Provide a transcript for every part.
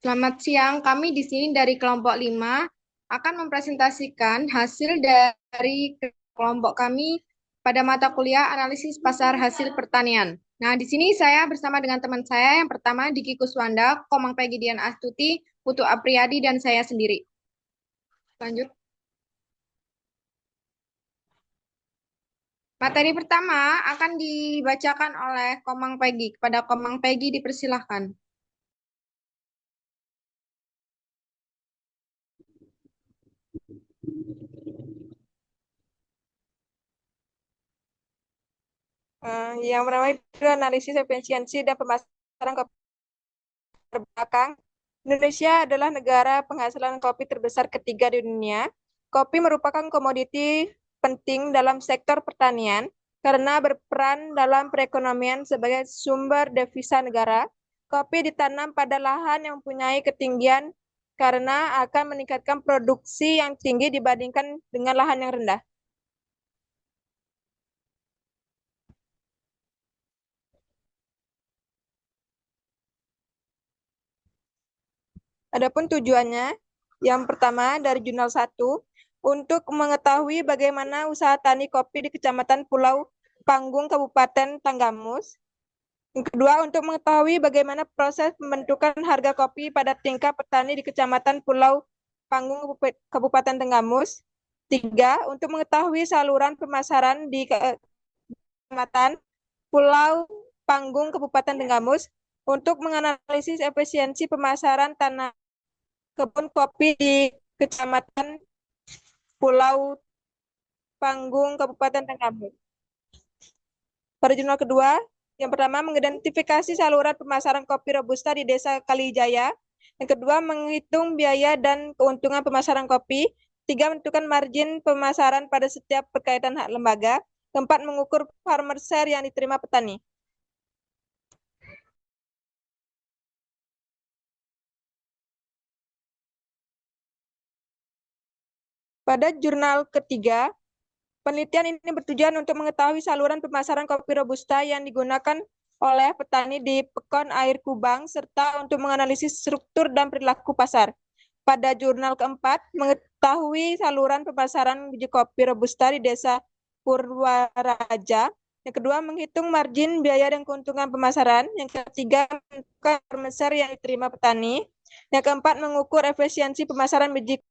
Selamat siang, kami di sini dari kelompok 5 akan mempresentasikan hasil dari kelompok kami pada mata kuliah analisis pasar hasil pertanian. Nah, di sini saya bersama dengan teman saya yang pertama Diki Kuswanda, Komang Peggy Dian Astuti, Putu Apriyadi, dan saya sendiri. Lanjut. Materi pertama akan dibacakan oleh Komang Peggy. Kepada Komang Peggy dipersilahkan. Yang pertama itu analisis efisiensi dan pemasaran kopi terbelakang. Indonesia adalah negara penghasilan kopi terbesar ketiga di dunia. Kopi merupakan komoditi penting dalam sektor pertanian karena berperan dalam perekonomian sebagai sumber devisa negara. Kopi ditanam pada lahan yang mempunyai ketinggian karena akan meningkatkan produksi yang tinggi dibandingkan dengan lahan yang rendah. Adapun tujuannya, yang pertama dari jurnal 1, untuk mengetahui bagaimana usaha tani kopi di Kecamatan Pulau Panggung, Kabupaten Tanggamus. Yang kedua, untuk mengetahui bagaimana proses pembentukan harga kopi pada tingkat petani di Kecamatan Pulau Panggung, Kabupaten Tanggamus. 3, untuk mengetahui saluran pemasaran di Kecamatan Pulau Panggung, Kabupaten Tanggamus untuk menganalisis efisiensi pemasaran tanah kebun kopi di Kecamatan Pulau Panggung, Kabupaten Tanggamus. Pada jurnal kedua, yang pertama mengidentifikasi saluran pemasaran kopi Robusta di Desa Kalijaya. Yang kedua, menghitung biaya dan keuntungan pemasaran kopi. 3, menentukan margin pemasaran pada setiap berkaitan hak lembaga. Keempat, mengukur farmer share yang diterima petani. Pada jurnal ketiga, penelitian ini bertujuan untuk mengetahui saluran pemasaran kopi Robusta yang digunakan oleh petani di Pekon Air Kubang, serta untuk menganalisis struktur dan perilaku pasar. Pada jurnal keempat, mengetahui saluran pemasaran biji kopi Robusta di Desa Purwaraja. Yang kedua, menghitung margin, biaya, dan keuntungan pemasaran. Yang ketiga, menentukan pasar yang diterima petani. Yang keempat, mengukur efisiensi pemasaran biji.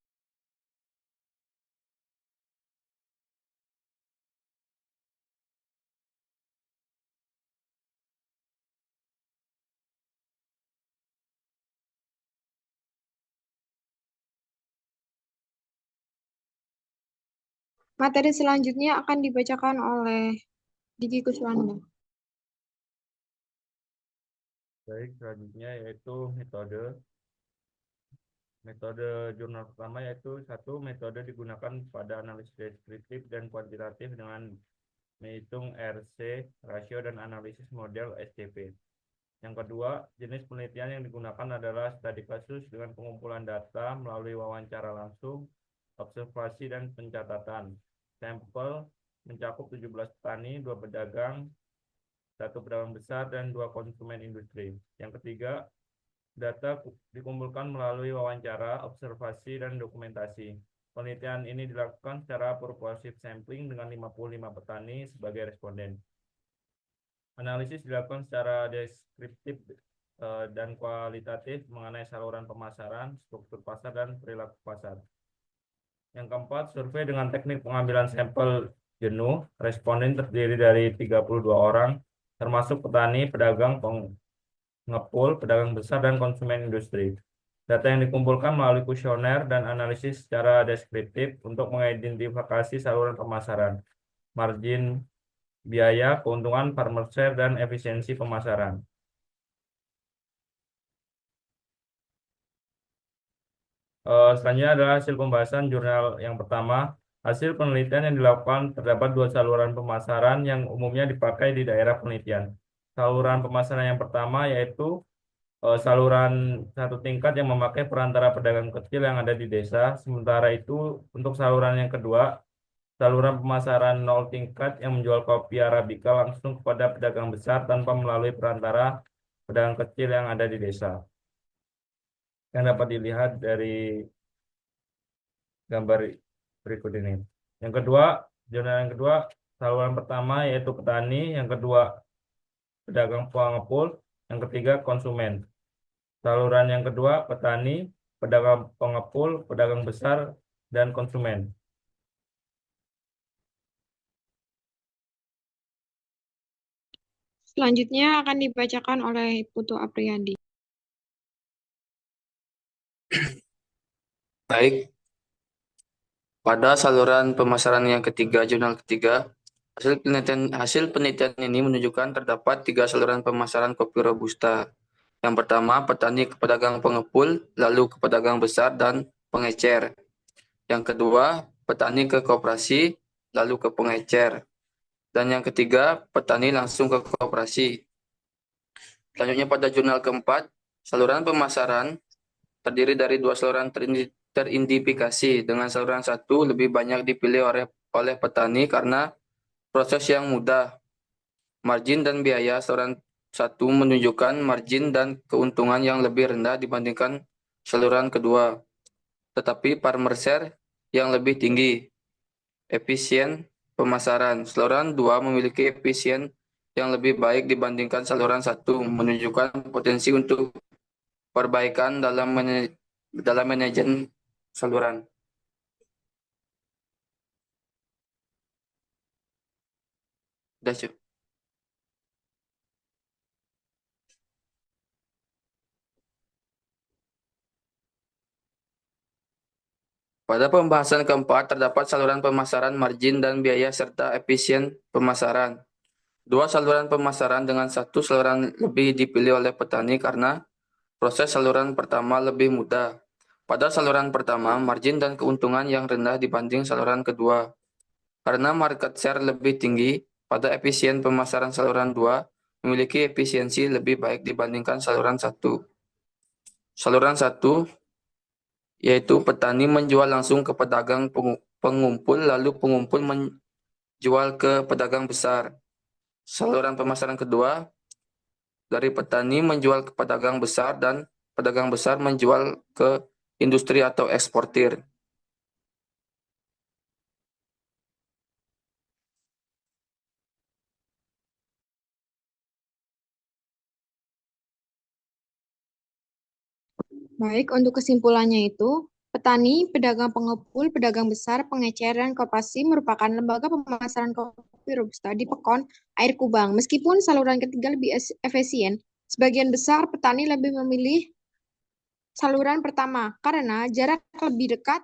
Materi selanjutnya akan dibacakan oleh Diki Kuswanda. Baik, selanjutnya yaitu metode. Metode jurnal pertama yaitu satu, metode digunakan pada analisis deskriptif dan kuantitatif dengan menghitung RC, rasio, dan analisis model SCP. Yang kedua, jenis penelitian yang digunakan adalah studi kasus dengan pengumpulan data melalui wawancara langsung, observasi, dan pencatatan. Sampel mencakup 17 petani, 2 pedagang, 1 pedagang besar, dan 2 konsumen industri. Yang ketiga, data dikumpulkan melalui wawancara, observasi, dan dokumentasi. Penelitian ini dilakukan secara persuasif sampling dengan 55 petani sebagai responden. Analisis dilakukan secara deskriptif dan kualitatif mengenai saluran pemasaran, struktur pasar, dan perilaku pasar. Yang keempat, survei dengan teknik pengambilan sampel jenuh. Responden terdiri dari 32 orang, termasuk petani, pedagang, pengepul, pedagang besar, dan konsumen industri. Data yang dikumpulkan melalui kuesioner dan analisis secara deskriptif untuk mengidentifikasi saluran pemasaran, margin, biaya, keuntungan, farmer share, dan efisiensi pemasaran. Selanjutnya adalah hasil pembahasan jurnal yang pertama. Hasil penelitian yang dilakukan terdapat 2 saluran pemasaran yang umumnya dipakai di daerah penelitian. Saluran pemasaran yang pertama yaitu saluran satu tingkat yang memakai perantara pedagang kecil yang ada di desa. Sementara itu untuk saluran yang kedua, saluran pemasaran 0 tingkat yang menjual kopi Arabica langsung kepada pedagang besar tanpa melalui perantara pedagang kecil yang ada di desa. yang dapat dilihat dari gambar berikut ini. Yang kedua, zona yang kedua, saluran pertama yaitu petani, yang kedua pedagang pengepul, yang ketiga konsumen. Saluran yang kedua petani, pedagang pengepul, pedagang besar, dan konsumen. Selanjutnya akan dibacakan oleh Putu Apriyadi. Baik, pada saluran pemasaran yang ketiga, jurnal ketiga, hasil penelitian ini menunjukkan terdapat 3 saluran pemasaran kopi Robusta. Yang pertama, petani ke pedagang pengepul, lalu ke pedagang besar dan pengecer. Yang kedua, petani ke koperasi, lalu ke pengecer. Dan yang ketiga, petani langsung ke koperasi. Selanjutnya pada jurnal keempat, saluran pemasaran terdiri dari 2 saluran teridentifikasi, dengan saluran 1 lebih banyak dipilih oleh petani karena proses yang mudah. Margin dan biaya saluran 1 menunjukkan margin dan keuntungan yang lebih rendah dibandingkan saluran kedua, tetapi farmer share yang lebih tinggi. Efisien pemasaran. Saluran 2 memiliki efisien yang lebih baik dibandingkan saluran 1, menunjukkan potensi untuk perbaikan dalam manajemen saluran. Udah, Cuk. Pada pembahasan keempat, terdapat saluran pemasaran, margin, dan biaya, serta efisien pemasaran. 2 saluran pemasaran dengan 1 saluran lebih dipilih oleh petani karena proses saluran pertama lebih mudah. Pada saluran pertama, margin dan keuntungan yang rendah dibanding saluran kedua. Karena market share lebih tinggi, pada efisien pemasaran saluran 2 memiliki efisiensi lebih baik dibandingkan saluran 1. Saluran 1 yaitu petani menjual langsung ke pedagang pengumpul, lalu pengumpul menjual ke pedagang besar. Saluran pemasaran kedua dari petani menjual ke pedagang besar dan pedagang besar menjual ke industri atau eksportir. Baik, untuk kesimpulannya itu, petani, pedagang pengepul, pedagang besar, pengecer, dan koperasi merupakan lembaga pemasaran kopi Robusta di Pekon, Air Kubang. Meskipun saluran ketiga lebih efisien, sebagian besar petani lebih memilih saluran pertama karena jarak lebih dekat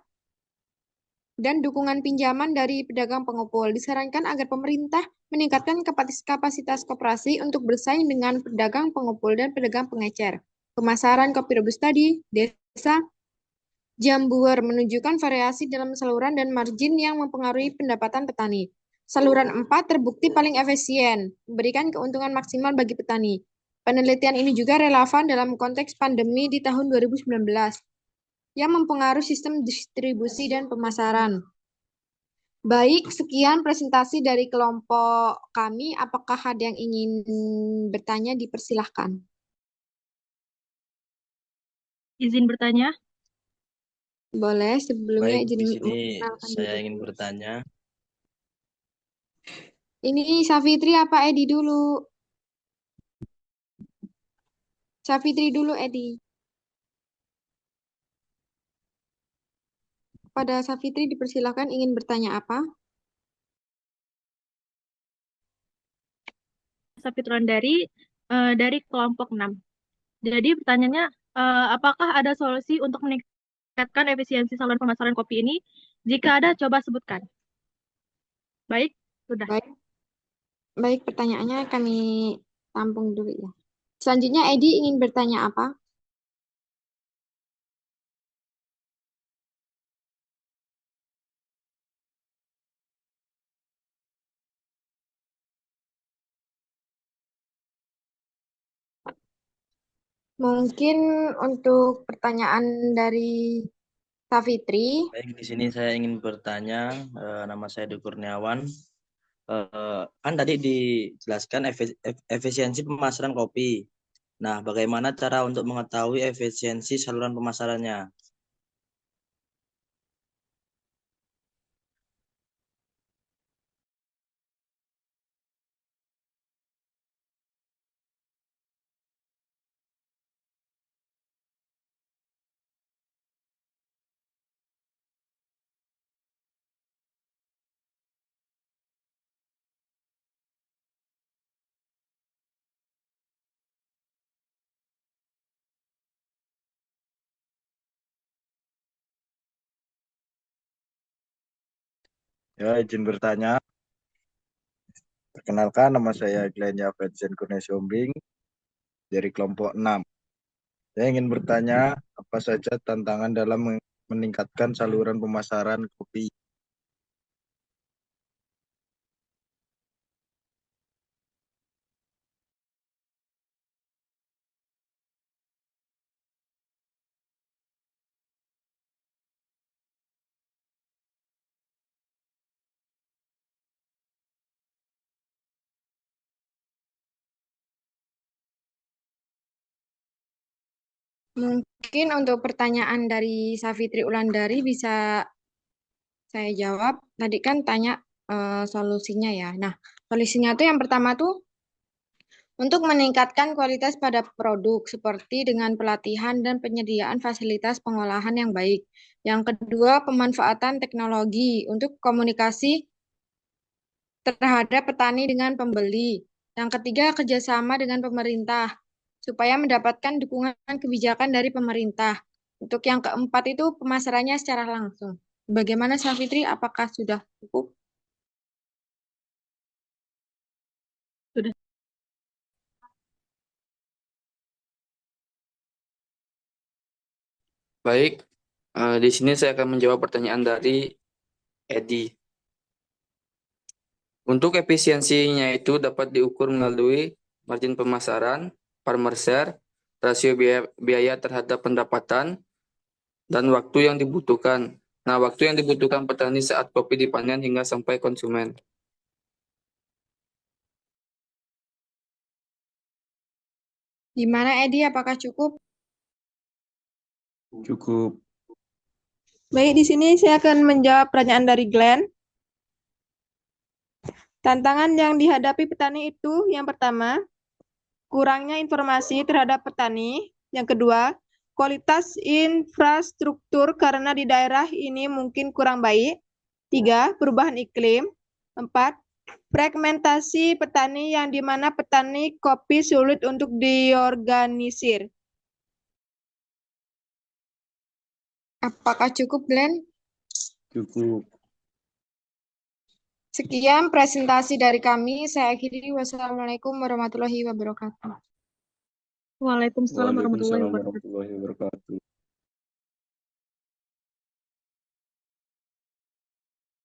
dan dukungan pinjaman dari pedagang pengepul. Disarankan agar pemerintah meningkatkan kapasitas koperasi untuk bersaing dengan pedagang pengepul dan pedagang pengecer. Pemasaran kopi Robusta di desa Jambuer menunjukkan variasi dalam saluran dan margin yang mempengaruhi pendapatan petani. Saluran 4 terbukti paling efisien, memberikan keuntungan maksimal bagi petani. Penelitian ini juga relevan dalam konteks pandemi di tahun 2019 yang mempengaruhi sistem distribusi dan pemasaran. Baik, sekian presentasi dari kelompok kami. Apakah ada yang ingin bertanya? Dipersilahkan. Izin bertanya. Boleh, sebelumnya Baik, izin di sini memperkenalkan saya diri. ingin bertanya. Ini Safitri apa Edi dulu? Safitri dulu, Edi. Pada Safitri dipersilahkan ingin bertanya apa? Sapitron dari kelompok 6. Jadi pertanyaannya, apakah ada solusi untuk meningkatkan efisiensi saluran pemasaran kopi ini? Jika ada, coba sebutkan. Baik, sudah. Baik, pertanyaannya kami tampung dulu ya. Selanjutnya Edi ingin bertanya apa? Mungkin untuk pertanyaan dari Safitri. Baik, di sini saya ingin bertanya. Nama saya Dwi Kurniawan. Kan tadi dijelaskan efisiensi pemasaran kopi. Nah, bagaimana cara untuk mengetahui efisiensi saluran pemasarannya? Ya, izin bertanya. Perkenalkan, nama saya Glenn Yafetsen Kurniasiombing dari kelompok 6. Saya ingin bertanya, apa saja tantangan dalam meningkatkan saluran pemasaran kopi? Mungkin untuk pertanyaan dari Safitri Ulandari bisa saya jawab. Tadi kan tanya solusinya ya. Nah, solusinya tuh yang pertama tuh untuk meningkatkan kualitas pada produk seperti dengan pelatihan dan penyediaan fasilitas pengolahan yang baik. Yang kedua, pemanfaatan teknologi untuk komunikasi terhadap petani dengan pembeli. Yang ketiga, kerjasama dengan pemerintah supaya mendapatkan dukungan kebijakan dari pemerintah. Untuk yang keempat itu pemasarannya secara langsung. Bagaimana Safitri? Apakah sudah cukup? Sudah. Baik, di sini saya akan menjawab pertanyaan dari Edi. Untuk efisiensinya itu dapat diukur melalui margin pemasaran, farmer share, rasio biaya terhadap pendapatan, dan waktu yang dibutuhkan. Nah, waktu yang dibutuhkan petani saat kopi dipanen hingga sampai konsumen. Gimana Edi? Apakah cukup? Cukup. Baik, di sini saya akan menjawab pertanyaan dari Glenn. Tantangan yang dihadapi petani itu yang pertama, kurangnya informasi terhadap petani. Yang kedua, kualitas infrastruktur karena di daerah ini mungkin kurang baik. 3, perubahan iklim. 4, fragmentasi petani yang dimana petani kopi sulit untuk diorganisir. Apakah cukup, Glenn? Cukup. Sekian presentasi dari kami. Saya akhiri. Wassalamualaikum warahmatullahi wabarakatuh. Waalaikumsalam warahmatullahi Waalaikumsalam wabarakatuh. warahmatullahi wabarakatuh.